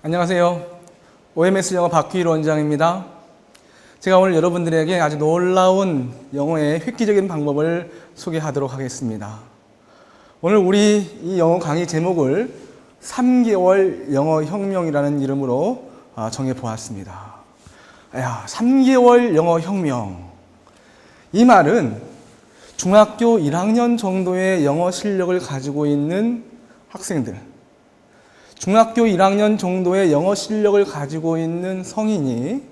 안녕하세요. OMS 영어 박휘일 원장입니다. 제가 오늘 여러분들에게 아주 놀라운 영어의 획기적인 방법을 소개하도록 하겠습니다. 오늘 우리 이 영어 강의 제목을 3개월 영어 혁명이라는 이름으로 정해보았습니다. 3개월 영어 혁명. 이 말은 중학교 1학년 정도의 영어 실력을 가지고 있는 학생들, 중학교 1학년 정도의 영어 실력을 가지고 있는 성인이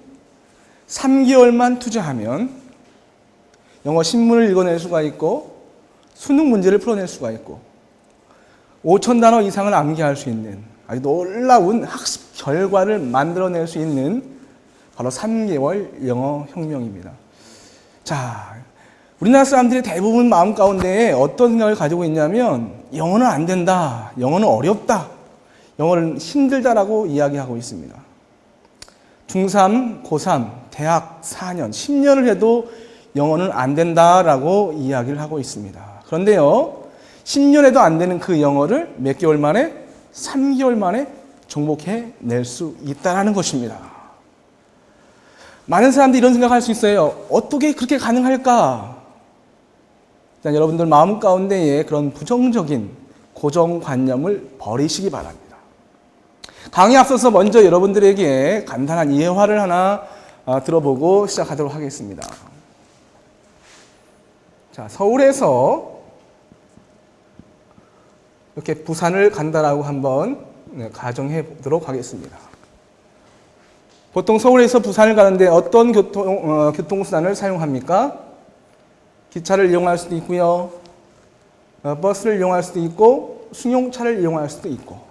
3개월만 투자하면 영어 신문을 읽어낼 수가 있고 수능 문제를 풀어낼 수가 있고 5,000단어 이상을 암기할 수 있는 아주 놀라운 학습 결과를 만들어낼 수 있는 바로 3개월 영어 혁명입니다. 자, 우리나라 사람들이 대부분 마음 가운데 어떤 생각을 가지고 있냐면 영어는 안 된다, 영어는 어렵다, 영어는 힘들다라고 이야기하고 있습니다. 중3, 고3, 대학 4년, 10년을 해도 영어는 안 된다라고 이야기를 하고 있습니다. 그런데요, 10년에도 안 되는 그 영어를 몇 개월 만에? 3개월 만에 정복해낼 수 있다는 것입니다. 많은 사람들이 이런 생각할 수 있어요. 어떻게 그렇게 가능할까? 여러분들 마음 가운데에 그런 부정적인 고정관념을 버리시기 바랍니다. 강의 앞서서 먼저 여러분들에게 간단한 예화를 하나 들어보고 시작하도록 하겠습니다. 자, 서울에서 이렇게 부산을 간다라고 한번 가정해 보도록 하겠습니다. 보통 서울에서 부산을 가는데 어떤 교통수단을 사용합니까? 기차를 이용할 수도 있고요. 버스를 이용할 수도 있고 승용차를 이용할 수도 있고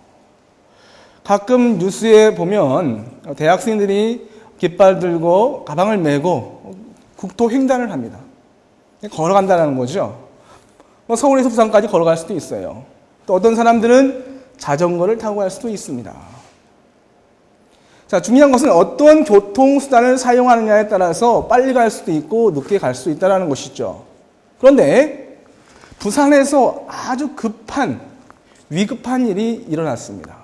가끔 뉴스에 보면 대학생들이 깃발 들고 가방을 메고 국토 횡단을 합니다. 걸어간다는 거죠. 서울에서 부산까지 걸어갈 수도 있어요. 또 어떤 사람들은 자전거를 타고 갈 수도 있습니다. 자, 중요한 것은 어떤 교통수단을 사용하느냐에 따라서 빨리 갈 수도 있고 늦게 갈 수도 있다는 것이죠. 그런데 부산에서 아주 위급한 일이 일어났습니다.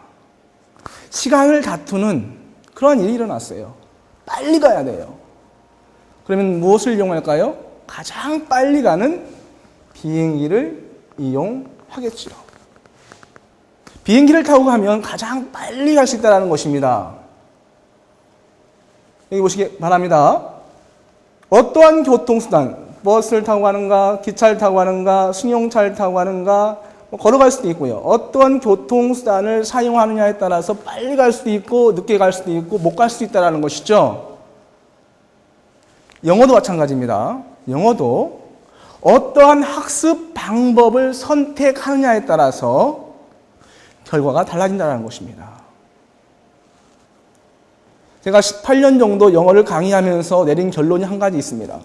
시간을 다투는 그런 일이 일어났어요. 빨리 가야 돼요. 그러면 무엇을 이용할까요? 가장 빨리 가는 비행기를 이용하겠죠. 비행기를 타고 가면 가장 빨리 갈 수 있다는 것입니다. 여기 보시기 바랍니다. 어떠한 교통수단, 버스를 타고 가는가, 기차를 타고 가는가, 승용차를 타고 가는가, 걸어갈 수도 있고요. 어떤 교통수단을 사용하느냐에 따라서 빨리 갈 수도 있고 늦게 갈 수도 있고 못 갈 수도 있다는 것이죠. 영어도 마찬가지입니다. 영어도 어떠한 학습 방법을 선택하느냐에 따라서 결과가 달라진다는 것입니다. 제가 18년 정도 영어를 강의하면서 내린 결론이 한 가지 있습니다.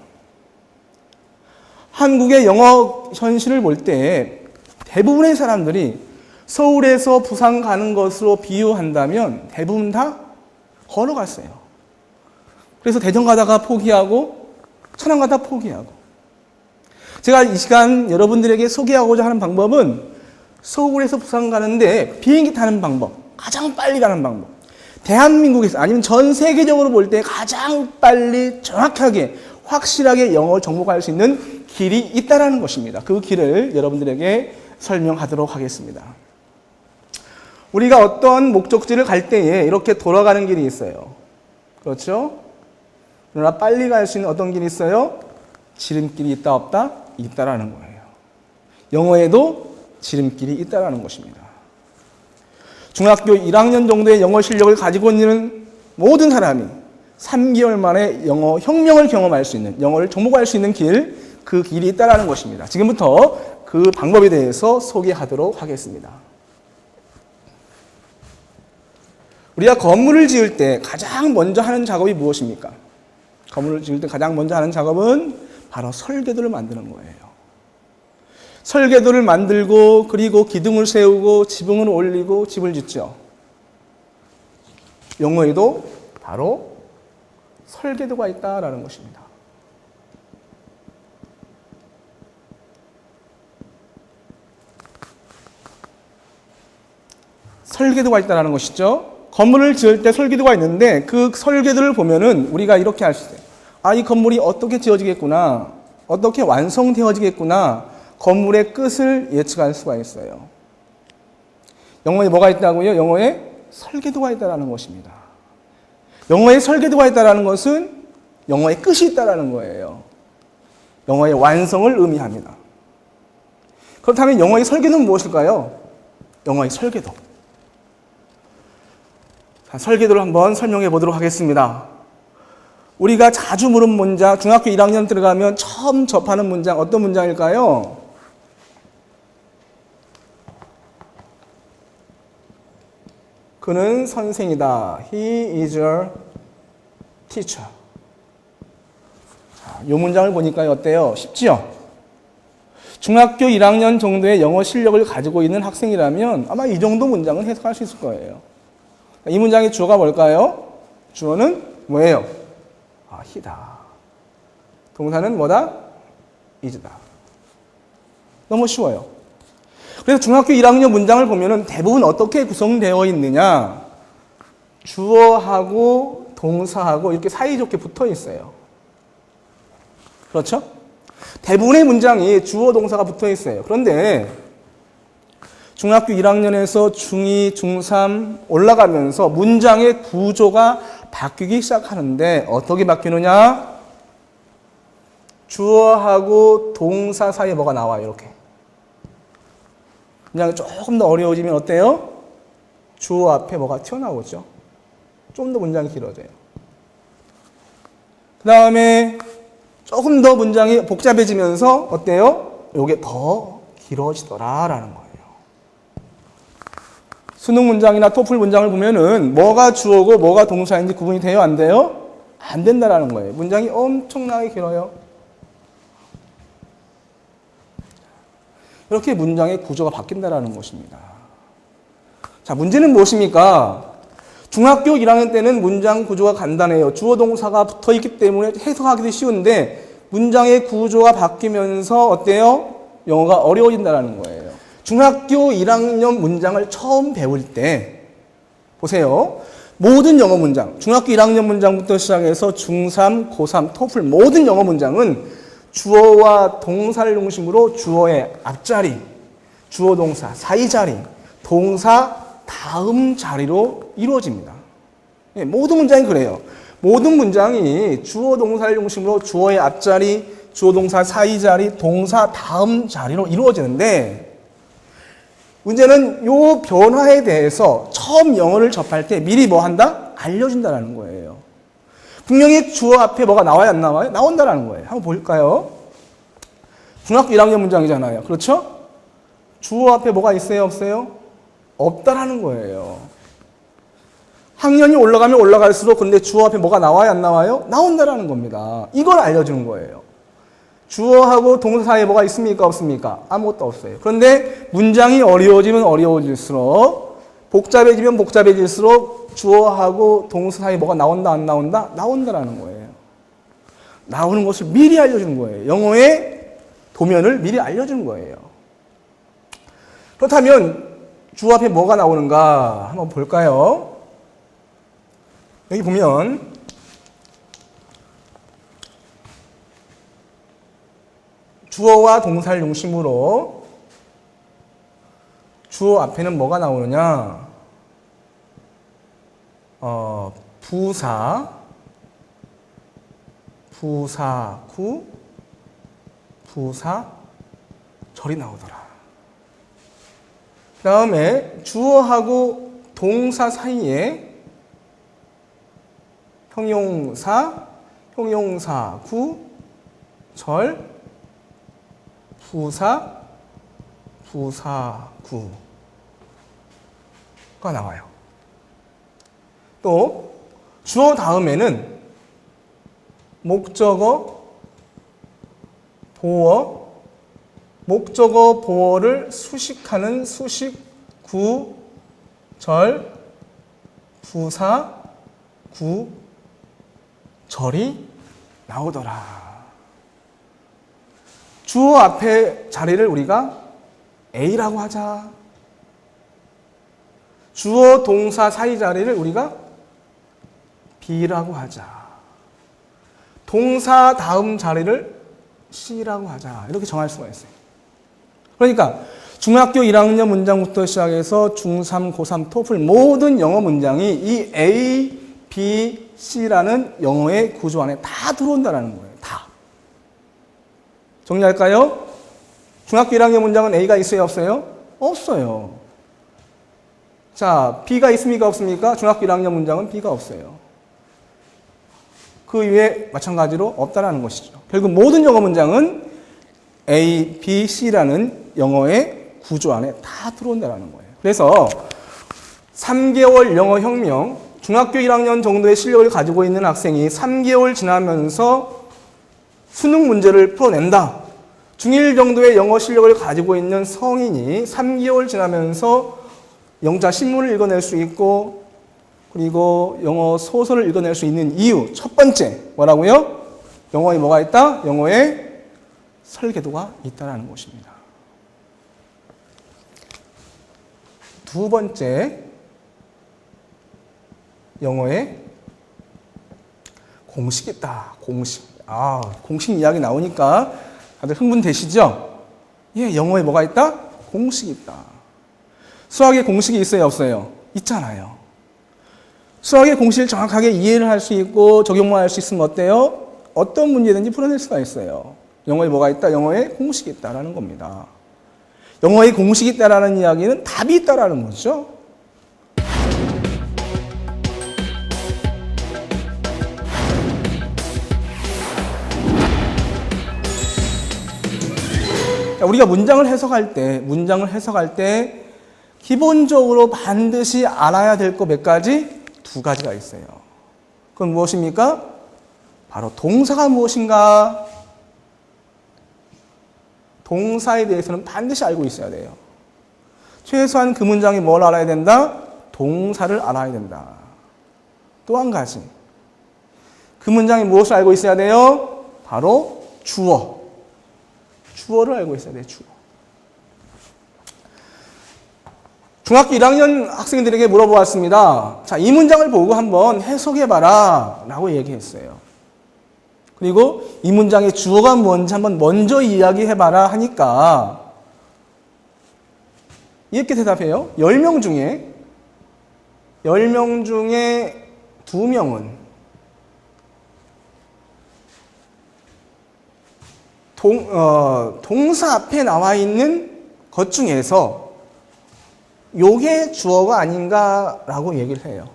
한국의 영어 현실을 볼 때 대부분의 사람들이 서울에서 부산 가는 것으로 비유한다면 대부분 다 걸어갔어요. 그래서 대전 가다가 포기하고 천안 가다 포기하고. 제가 이 시간 여러분들에게 소개하고자 하는 방법은 서울에서 부산 가는데 비행기 타는 방법, 가장 빨리 가는 방법. 대한민국에서 아니면 전 세계적으로 볼 때 가장 빨리 정확하게 확실하게 영어를 정복할 수 있는 길이 있다는 것입니다. 그 길을 여러분들에게 설명하도록 하겠습니다. 우리가 어떤 목적지를 갈 때에 이렇게 돌아가는 길이 있어요. 그렇죠? 그러나 빨리 갈 수 있는 어떤 길이 있어요? 지름길이 있다 없다? 있다라는 거예요. 영어에도 지름길이 있다라는 것입니다. 중학교 1학년 정도의 영어 실력을 가지고 있는 모든 사람이 3개월 만에 영어 혁명을 경험할 수 있는, 영어를 정복할 수 있는 길, 그 길이 있다라는 것입니다. 지금부터 그 방법에 대해서 소개하도록 하겠습니다. 우리가 건물을 지을 때 가장 먼저 하는 작업이 무엇입니까? 건물을 지을 때 가장 먼저 하는 작업은 바로 설계도를 만드는 거예요. 설계도를 만들고 그리고 기둥을 세우고 지붕을 올리고 집을 짓죠. 영어에도 바로 설계도가 있다라는 것입니다. 설계도가 있다는 것이죠. 건물을 지을 때 설계도가 있는데 그 설계도를 보면은 우리가 이렇게 알 수 있어요. 아, 이 건물이 어떻게 지어지겠구나. 어떻게 완성되어지겠구나. 건물의 끝을 예측할 수가 있어요. 영어에 뭐가 있다고요? 영어에 설계도가 있다는 것입니다. 영어에 설계도가 있다는 것은 영어의 끝이 있다는 거예요. 영어의 완성을 의미합니다. 그렇다면 영어의 설계도는 무엇일까요? 영어의 설계도. 자, 설계도를 한번 설명해 보도록 하겠습니다. 우리가 자주 물은 문장, 중학교 1학년 들어가면 처음 접하는 문장, 어떤 문장일까요? 그는 선생이다. He is a teacher. 자, 이 문장을 보니까 어때요? 쉽지요? 중학교 1학년 정도의 영어 실력을 가지고 있는 학생이라면 아마 이 정도 문장은 해석할 수 있을 거예요. 이 문장의 주어가 뭘까요? 주어는 뭐예요? 아, he다. 동사는 뭐다? is다. 너무 쉬워요. 그래서 중학교 1학년 문장을 보면은 대부분 어떻게 구성되어 있느냐? 주어하고 동사하고 이렇게 사이좋게 붙어 있어요. 그렇죠? 대부분의 문장이 주어 동사가 붙어 있어요. 그런데 중학교 1학년에서 중2, 중3 올라가면서 문장의 구조가 바뀌기 시작하는데 어떻게 바뀌느냐? 주어하고 동사 사이에 뭐가 나와요. 이렇게. 문장이 조금 더 어려워지면 어때요? 주어 앞에 뭐가 튀어나오죠. 좀 더 문장이 길어져요. 그 다음에 조금 더 문장이 복잡해지면서 어때요? 이게 더 길어지더라라는 거예요. 수능 문장이나 토플 문장을 보면은 뭐가 주어고 뭐가 동사인지 구분이 돼요? 안 돼요? 안 된다라는 거예요. 문장이 엄청나게 길어요. 이렇게 문장의 구조가 바뀐다라는 것입니다. 자, 문제는 무엇입니까? 중학교 1학년 때는 문장 구조가 간단해요. 주어 동사가 붙어 있기 때문에 해석하기도 쉬운데 문장의 구조가 바뀌면서 어때요? 영어가 어려워진다는 거예요. 중학교 1학년 문장을 처음 배울 때 보세요. 모든 영어 문장, 중학교 1학년 문장부터 시작해서 중3, 고3, 토플 모든 영어 문장은 주어와 동사를 중심으로 주어의 앞자리, 주어 동사 사이 자리, 동사 다음 자리로 이루어집니다. 네, 모든 문장이 그래요. 모든 문장이 주어 동사를 중심으로 주어의 앞자리, 주어 동사 사이 자리, 동사 다음 자리로 이루어지는데 문제는 이 변화에 대해서 처음 영어를 접할 때 미리 뭐 한다? 알려준다는 거예요. 분명히 주어 앞에 뭐가 나와요? 안 나와요? 나온다는 거예요. 한번 볼까요? 중학교 1학년 문장이잖아요. 그렇죠? 주어 앞에 뭐가 있어요? 없어요? 없다라는 거예요. 학년이 올라가면 올라갈수록 근데 주어 앞에 뭐가 나와요? 안 나와요? 나온다라는 겁니다. 이걸 알려주는 거예요. 주어하고 동사 사이에 뭐가 있습니까? 없습니까? 아무것도 없어요. 그런데 문장이 어려워지면 어려워질수록 복잡해지면 복잡해질수록 주어하고 동사 사이에 뭐가 나온다 안 나온다? 나온다라는 거예요. 나오는 것을 미리 알려주는 거예요. 영어의 도면을 미리 알려주는 거예요. 그렇다면 주어 앞에 뭐가 나오는가 한번 볼까요? 여기 보면 주어와 동사를 중심으로 주어 앞에는 뭐가 나오느냐? 부사, 부사구, 부사절이 나오더라. 그 다음에 주어하고 동사 사이에 형용사, 형용사구, 절, 부사, 부사구가 나와요. 또 주어 다음에는 목적어, 보어, 목적어, 보어를 수식하는 수식, 구, 절, 부사, 구, 절이 나오더라. 주어 앞에 자리를 우리가 A라고 하자. 주어 동사 사이 자리를 우리가 B라고 하자. 동사 다음 자리를 C라고 하자. 이렇게 정할 수가 있어요. 그러니까 중학교 1학년 문장부터 시작해서 중3, 고3, 토플 모든 영어 문장이 이 A, B, C라는 영어의 구조 안에 다 들어온다는 거예요. 다. 정리할까요? 중학교 1학년 문장은 A가 있어요? 없어요? 없어요. 자, B가 있습니까? 없습니까? 중학교 1학년 문장은 B가 없어요. 그 이외에 마찬가지로 없다라는 것이죠. 결국 모든 영어 문장은 A, B, C라는 영어의 구조 안에 다 들어온다는 거예요. 그래서 3개월 영어 혁명, 중학교 1학년 정도의 실력을 가지고 있는 학생이 3개월 지나면서 수능 문제를 풀어낸다. 중1 정도의 영어 실력을 가지고 있는 성인이 3개월 지나면서 영자 신문을 읽어낼 수 있고 그리고 영어 소설을 읽어낼 수 있는 이유 첫 번째 뭐라고요? 영어에 뭐가 있다? 영어에 설계도가 있다는 것입니다. 두 번째 영어에 공식이 있다. 공식. 공식 이야기 나오니까 다들 흥분되시죠? 예, 영어에 뭐가 있다? 공식이 있다. 수학에 공식이 있어요? 없어요? 있잖아요. 수학의 공식을 정확하게 이해를 할 수 있고 적용만 할 수 있으면 어때요? 어떤 문제든지 풀어낼 수가 있어요. 영어에 뭐가 있다? 영어에 공식이 있다라는 겁니다. 영어에 공식이 있다라는 이야기는 답이 있다라는 거죠. 우리가 문장을 해석할 때 기본적으로 반드시 알아야 될 거 몇 가지? 두 가지가 있어요. 그건 무엇입니까? 바로 동사가 무엇인가? 동사에 대해서는 반드시 알고 있어야 돼요. 최소한 그 문장이 뭘 알아야 된다? 동사를 알아야 된다. 또 한 가지. 그 문장이 무엇을 알고 있어야 돼요? 바로 주어. 주어를 알고 있어야 돼요. 주어. 중학교 1학년 학생들에게 물어보았습니다. 자, 이 문장을 보고 한번 해석해봐라 라고 얘기했어요. 그리고 이 문장의 주어가 뭔지 한번 먼저 이야기해봐라 하니까 이렇게 대답해요. 10명 중에 2명은 동사 앞에 나와 있는 것 중에서 요게 주어가 아닌가라고 얘기를 해요.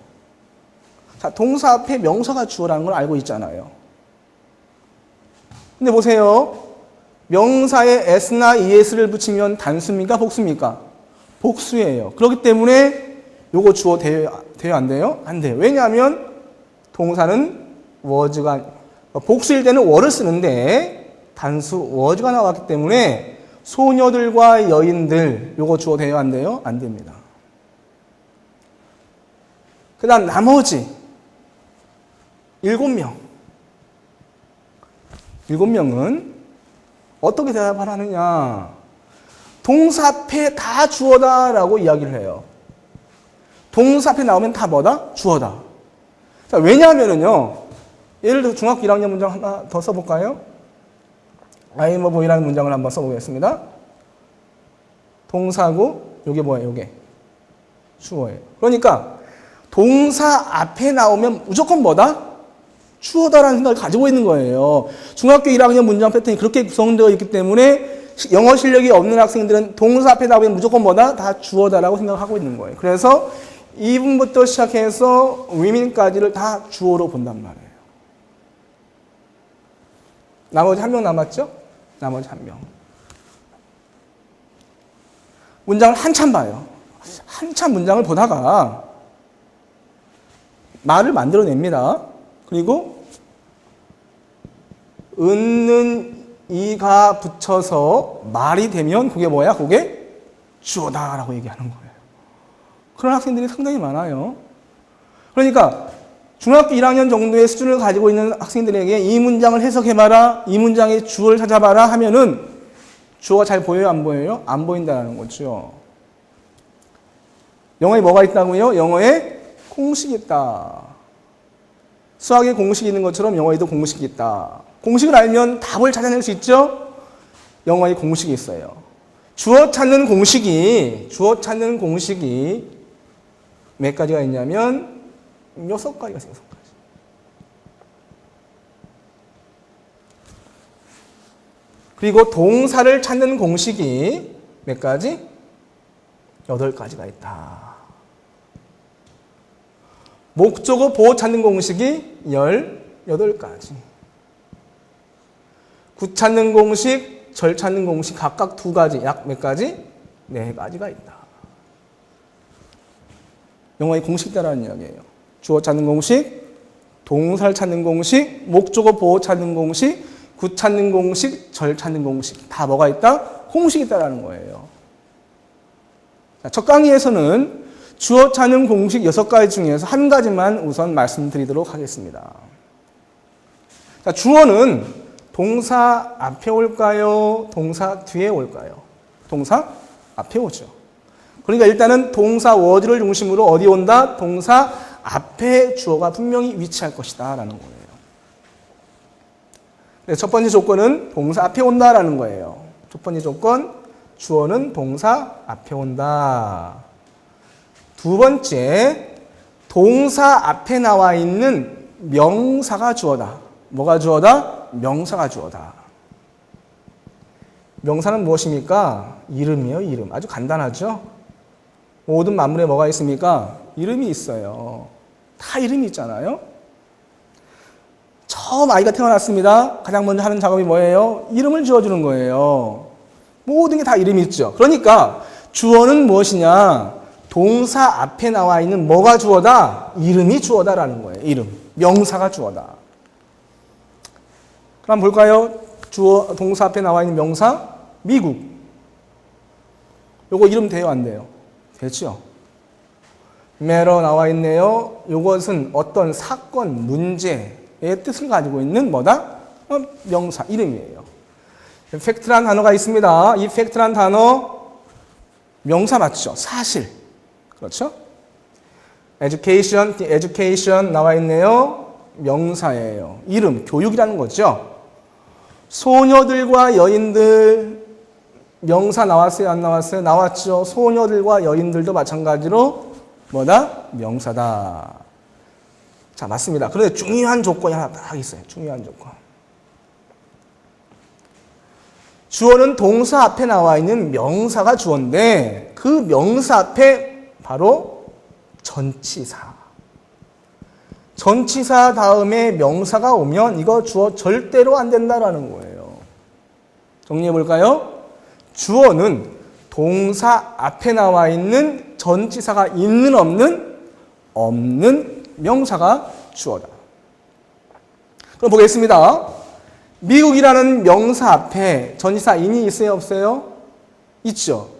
자, 동사 앞에 명사가 주어라는 걸 알고 있잖아요. 근데 보세요. 명사에 s나 es를 붙이면 단수입니까? 복수입니까? 복수예요. 그렇기 때문에 요거 주어 돼요? 안 돼요? 안 돼요. 왜냐하면 동사는 was가 복수일 때는 were를 쓰는데 단수 was가 나왔기 때문에 소녀들과 여인들 요거 주어 돼요? 안 돼요? 안 됩니다. 그 다음 나머지 7명은 어떻게 대답을 하느냐? 동사 앞에 다 주어다라고 이야기를 해요. 동사 앞에 나오면 다 뭐다? 주어다. 자, 왜냐하면은요, 예를 들어 중학교 1학년 문장 하나 더 써볼까요? I'm a boy라는 문장을 한번 써보겠습니다. 동사고, 요게 뭐예요? 요게 주어예요. 그러니까 동사 앞에 나오면 무조건 뭐다? 주어다라는 생각을 가지고 있는 거예요. 중학교 1학년 문장 패턴이 그렇게 구성되어 있기 때문에 영어 실력이 없는 학생들은 동사 앞에 나오면 무조건 뭐다? 다 주어다라고 생각하고 있는 거예요. 그래서 이분부터 시작해서 위민까지를 다 주어로 본단 말이에요. 나머지 1명 남았죠? 나머지 1명. 문장을 한참 봐요. 한참 문장을 보다가 말을 만들어냅니다. 그리고 은는 이가 붙여서 말이 되면 그게 뭐야? 그게 주어다라고 얘기하는 거예요. 그런 학생들이 상당히 많아요. 그러니까 중학교 1학년 정도의 수준을 가지고 있는 학생들에게 이 문장을 해석해봐라, 이 문장의 주어를 찾아봐라 하면은 주어가 잘 보여요? 안 보여요? 안 보인다는 거죠. 영어에 뭐가 있다고요? 영어에 공식이 있다. 수학에 공식이 있는 것처럼 영어에도 공식이 있다. 공식을 알면 답을 찾아낼 수 있죠? 영어에 공식이 있어요. 주어 찾는 공식이 몇 가지가 있냐면 6가지가 있어요. 6가지. 그리고 동사를 찾는 공식이 몇 가지? 8가지가 있다. 목적어 보호 찾는 공식이 18가지. 구 찾는 공식, 절 찾는 공식 각각 2가지, 약 몇 가지? 4가지가 있다. 영어의 공식이 있다라는 이야기예요. 주어 찾는 공식, 동사를 찾는 공식, 목적어 보호 찾는 공식, 구 찾는 공식, 절 찾는 공식 다 뭐가 있다? 공식이 있다라는 거예요. 첫 강의에서는 주어 찾는 공식 6가지 중에서 한 가지만 우선 말씀드리도록 하겠습니다. 자, 주어는 동사 앞에 올까요? 동사 뒤에 올까요? 동사 앞에 오죠. 그러니까 일단은 동사 워드를 중심으로 어디 온다? 동사 앞에 주어가 분명히 위치할 것이다 라는 거예요. 첫 번째 조건은 동사 앞에 온다라는 거예요. 첫 번째 조건, 주어는 동사 앞에 온다. 두 번째, 동사 앞에 나와 있는 명사가 주어다. 뭐가 주어다? 명사가 주어다. 명사는 무엇입니까? 이름이에요, 이름. 아주 간단하죠? 모든 만물에 뭐가 있습니까? 이름이 있어요. 다 이름이 있잖아요? 처음 아이가 태어났습니다. 가장 먼저 하는 작업이 뭐예요? 이름을 지어주는 거예요. 모든 게 다 이름이 있죠. 그러니까 주어는 무엇이냐? 동사 앞에 나와 있는 뭐가 주어다? 이름이 주어다라는 거예요. 이름. 명사가 주어다. 그럼 볼까요? 주어, 동사 앞에 나와 있는 명사? 미국. 요거 이름 돼요? 안 돼요? 되죠? matter 나와 있네요. 요것은 어떤 사건, 문제의 뜻을 가지고 있는 뭐다? 명사, 이름이에요. 팩트란 단어가 있습니다. 이 팩트란 단어 명사 맞죠? 사실. 그렇죠? education 나와 있네요. 명사예요. 이름, 교육이라는 거죠. 소녀들과 여인들 명사 나왔어요? 안 나왔어요? 나왔죠. 소녀들과 여인들도 마찬가지로 뭐다? 명사다. 자, 맞습니다. 그런데 중요한 조건이 하나 딱 있어요. 중요한 조건. 주어는 동사 앞에 나와 있는 명사가 주어인데 그 명사 앞에 바로 전치사. 전치사 다음에 명사가 오면 이거 주어 절대로 안 된다라는 거예요. 정리해 볼까요? 주어는 동사 앞에 나와 있는 전치사가 있는 없는 명사가 주어다. 그럼 보겠습니다. 미국이라는 명사 앞에 전치사 인이 있어요? 없어요? 있죠.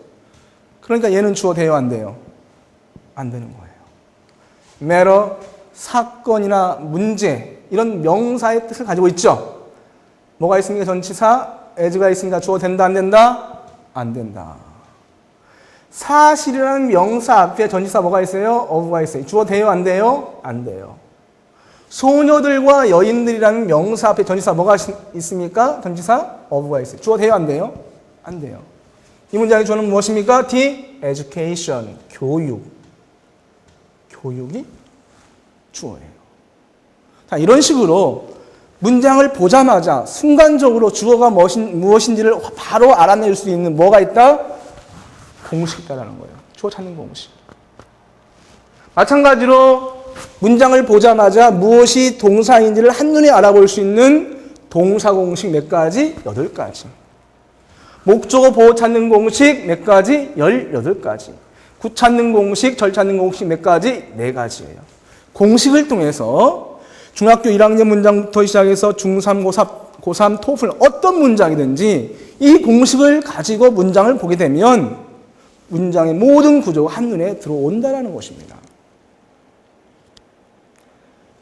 그러니까 얘는 주어 돼요? 안 돼요? 안 되는 거예요. matter, 사건이나 문제 이런 명사의 뜻을 가지고 있죠. 뭐가 있습니까? 전치사, as가 있으니까 주어 된다? 안 된다? 안 된다. 사실이라는 명사 앞에 전치사 뭐가 있어요? of가 있어요. 주어 돼요? 안 돼요? 안 돼요. 소녀들과 여인들이라는 명사 앞에 전치사 뭐가 있습니까? 전치사 of가 있어요. 주어 돼요? 안 돼요? 안 돼요. 이 문장의 주어는 무엇입니까? the education, 교육. 교육이 주어예요. 자, 이런 식으로 문장을 보자마자 순간적으로 주어가 무엇인지를 바로 알아낼 수 있는 뭐가 있다? 공식이 있다는 거예요. 주어 찾는 공식. 마찬가지로 문장을 보자마자 무엇이 동사인지를 한눈에 알아볼 수 있는 동사 공식 몇 가지? 8가지. 목적어 보호 찾는 공식 몇 가지? 18가지. 구 찾는 공식, 절 찾는 공식 몇 가지? 4가지예요. 공식을 통해서 중학교 1학년 문장부터 시작해서 중3, 고3, 토플 어떤 문장이든지 이 공식을 가지고 문장을 보게 되면 문장의 모든 구조가 한눈에 들어온다는 것입니다.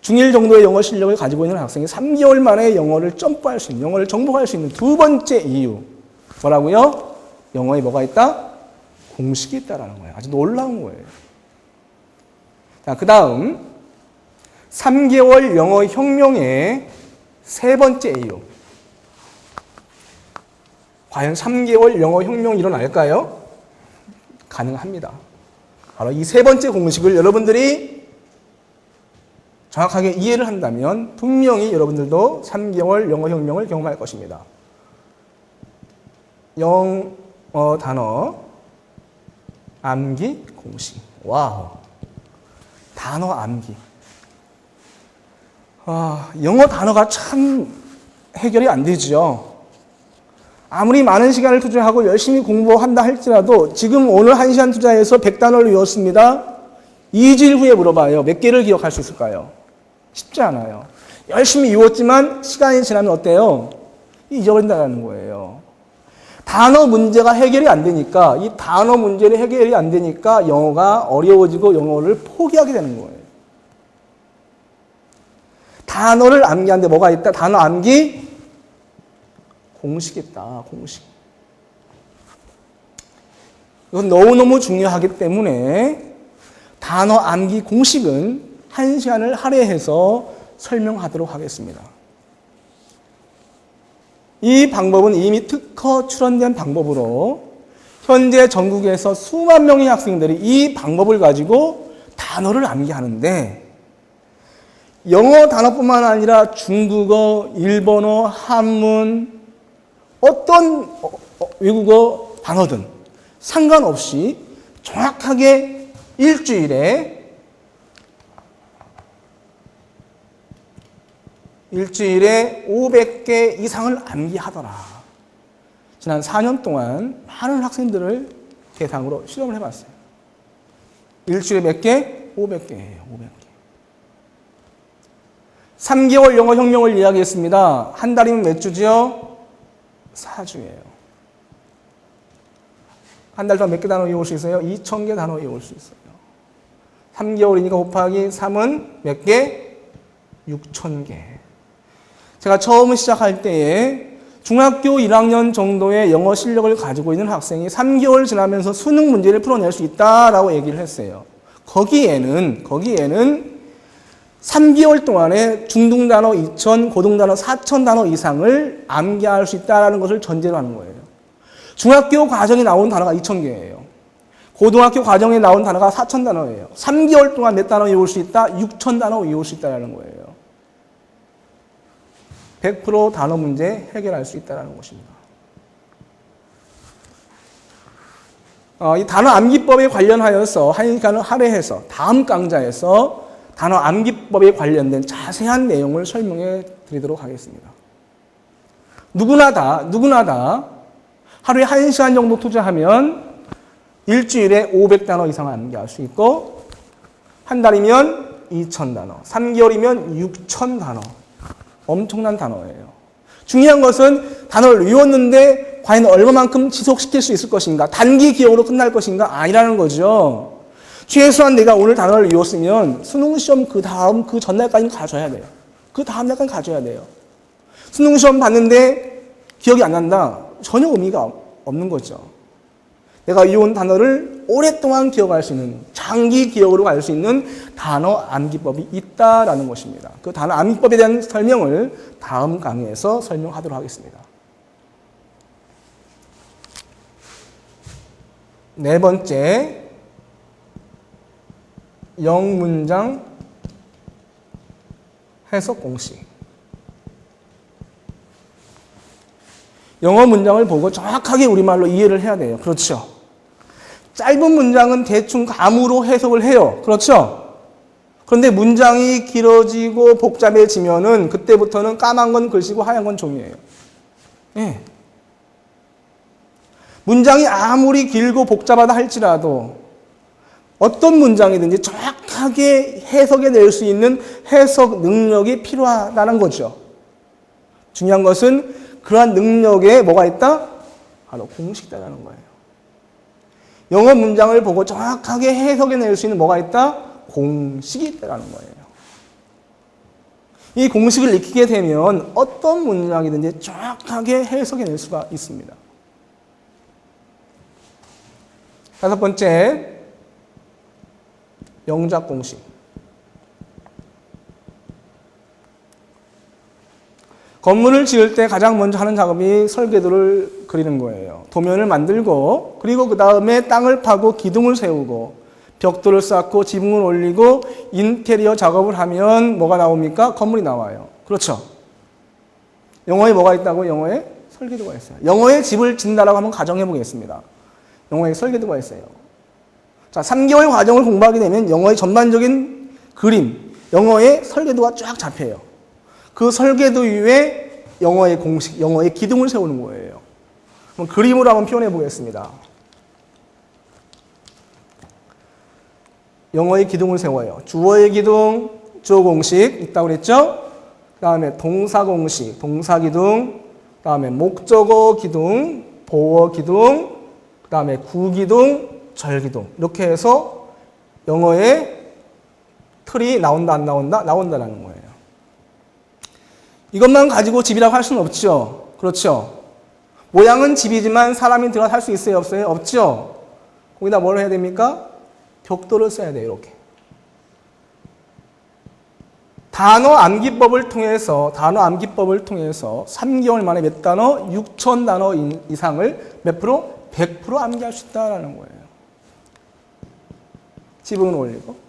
중1 정도의 영어 실력을 가지고 있는 학생이 3개월 만에 영어를 점프할 수 있는, 영어를 정복할 수 있는 두 번째 이유. 뭐라고요? 영어에 뭐가 있다? 공식이 있다는 거예요. 아주 놀라운 거예요. 자, 그 다음 3개월 영어 혁명의 세 번째 이유. 과연 3개월 영어 혁명이 일어날까요? 가능합니다. 바로 이 세 번째 공식을 여러분들이 정확하게 이해를 한다면 분명히 여러분들도 3개월 영어 혁명을 경험할 것입니다. 영어 단어 암기 공식. 와우. 단어 암기. 영어 단어가 참 해결이 안 되죠. 아무리 많은 시간을 투자하고 열심히 공부한다 할지라도 지금 오늘 1시간 투자해서 100단어를 외웠습니다. 2주일 후에 물어봐요. 몇 개를 기억할 수 있을까요? 쉽지 않아요. 열심히 외웠지만 시간이 지나면 어때요? 잊어버린다는 거예요. 단어 문제가 해결이 안 되니까, 이 단어 문제를 해결이 안 되니까 영어가 어려워지고 영어를 포기하게 되는 거예요. 단어를 암기하는데 뭐가 있다? 단어 암기 공식이 있다. 공식. 이건 너무너무 중요하기 때문에 단어 암기 공식은 1시간을 할애해서 설명하도록 하겠습니다. 이 방법은 이미 특허 출원된 방법으로 현재 전국에서 수만 명의 학생들이 이 방법을 가지고 단어를 암기하는데 영어 단어뿐만 아니라 중국어, 일본어, 한문, 어떤 외국어 단어든 상관없이 정확하게 일주일에 500개 이상을 암기하더라. 지난 4년 동안 많은 학생들을 대상으로 실험을 해봤어요. 일주일에 몇 개? 500개예요. 500개. 3개월 영어 혁명을 이야기했습니다. 한 달이면 몇 주지요? 4주예요. 한 달 동안 몇 개 단어 외울 수 있어요? 2,000개 단어 외울 수 있어요. 3개월이니까 곱하기 3은 몇 개? 6,000개. 제가 처음 시작할 때에 중학교 1학년 정도의 영어 실력을 가지고 있는 학생이 3개월 지나면서 수능 문제를 풀어낼 수 있다라고 얘기를 했어요. 거기에는 3개월 동안에 중등단어 2,000, 고등단어 4,000 단어 이상을 암기할 수 있다는 것을 전제로 하는 거예요. 중학교 과정에 나온 단어가 2,000개예요. 고등학교 과정에 나온 단어가 4,000단어예요. 3개월 동안 몇 단어 외울 수 있다? 6,000단어 외울 수 있다는 거예요. 100% 단어 문제 해결할 수 있다는 것입니다. 이 단어 암기법에 관련하여서 1시간을 할애해서 다음 강좌에서 단어 암기법에 관련된 자세한 내용을 설명해 드리도록 하겠습니다. 누구나 다 하루에 1시간 정도 투자하면 일주일에 500단어 이상 암기할 수 있고 한 달이면 2,000단어, 3개월이면 6,000단어. 엄청난 단어예요. 중요한 것은 단어를 외웠는데 과연 얼마만큼 지속시킬 수 있을 것인가? 단기 기억으로 끝날 것인가? 아니라는 거죠. 최소한 내가 오늘 단어를 외웠으면 수능 시험 그 전날까지는 가져야 돼요. 그 다음 날까지 가져야 돼요. 수능 시험 봤는데 기억이 안 난다? 전혀 의미가 없는 거죠. 내가 외운 단어를 오랫동안 기억할 수 있는, 장기 기억으로 갈 수 있는 단어 암기법이 있다라는 것입니다. 그 단어 암기법에 대한 설명을 다음 강의에서 설명하도록 하겠습니다. 네 번째, 영문장 해석 공식. 영어 문장을 보고 정확하게 우리말로 이해를 해야 돼요. 그렇죠? 짧은 문장은 대충 감으로 해석을 해요. 그렇죠? 그런데 문장이 길어지고 복잡해지면은 그때부터는 까만 건 글씨고 하얀 건 종이에요. 예. 문장이 아무리 길고 복잡하다 할지라도 어떤 문장이든지 정확하게 해석해낼 수 있는 해석 능력이 필요하다는 거죠. 중요한 것은 그러한 능력에 뭐가 있다? 바로 공식이 있다는 거예요. 영어 문장을 보고 정확하게 해석해낼 수 있는 뭐가 있다? 공식이 있다는 거예요. 이 공식을 익히게 되면 어떤 문장이든지 정확하게 해석해낼 수가 있습니다. 다섯 번째, 영작 공식. 건물을 지을 때 가장 먼저 하는 작업이 설계도를 그리는 거예요. 도면을 만들고 그리고 그 다음에 땅을 파고 기둥을 세우고 벽돌을 쌓고 지붕을 올리고 인테리어 작업을 하면 뭐가 나옵니까? 건물이 나와요. 그렇죠? 영어에 뭐가 있다고? 영어에 설계도가 있어요. 영어에 집을 짓는다라고 한번 가정해 보겠습니다. 영어에 설계도가 있어요. 자, 3개월 과정을 공부하게 되면 영어의 전반적인 그림, 영어의 설계도가 쫙 잡혀요. 그 설계도 위에 영어의 공식, 영어의 기둥을 세우는 거예요. 그럼 그림으로 한번 표현해 보겠습니다. 영어의 기둥을 세워요. 주어의 기둥, 주어 공식 있다고 그랬죠? 그 다음에 동사 공식, 동사 기둥, 그 다음에 목적어 기둥, 보어 기둥, 그 다음에 구기둥, 절기둥. 이렇게 해서 영어의 틀이 나온다, 안 나온다? 나온다라는 거예요. 이것만 가지고 집이라고 할 수는 없죠. 그렇죠? 모양은 집이지만 사람이 들어가 살 수 있어요? 없어요? 없죠? 거기다 뭘 해야 됩니까? 벽돌을 써야 돼요. 이렇게. 단어 암기법을 통해서 3개월 만에 몇 단어? 6,000단어 이상을 몇 프로? 100% 암기할 수 있다는 거예요. 지붕을 올리고.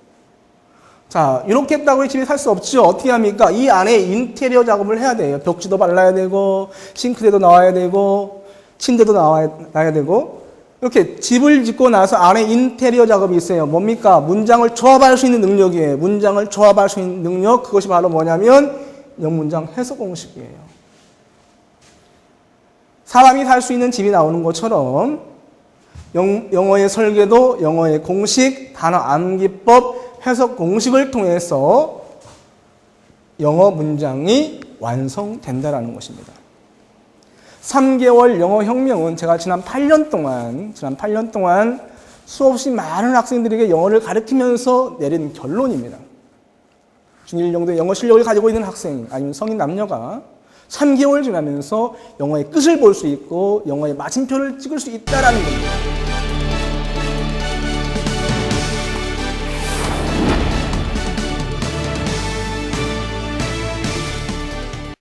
자, 이렇게 했다고 집에 살 수 없죠. 어떻게 합니까? 이 안에 인테리어 작업을 해야 돼요. 벽지도 발라야 되고, 싱크대도 나와야 되고, 침대도 나와야 되고, 이렇게 집을 짓고 나서 안에 인테리어 작업이 있어요. 뭡니까? 문장을 조합할 수 있는 능력이에요. 문장을 조합할 수 있는 능력, 그것이 바로 뭐냐면 영문장 해석 공식이에요. 사람이 살 수 있는 집이 나오는 것처럼 영어의 설계도, 영어의 공식, 단어 암기법, 해석 공식을 통해서 영어 문장이 완성된다는 것입니다. 3개월 영어 혁명은 제가 지난 8년 동안 수없이 많은 학생들에게 영어를 가르치면서 내린 결론입니다. 중1 정도의 영어 실력을 가지고 있는 학생, 아니면 성인 남녀가 3개월 지나면서 영어의 끝을 볼 수 있고 영어의 마침표를 찍을 수 있다는 겁니다.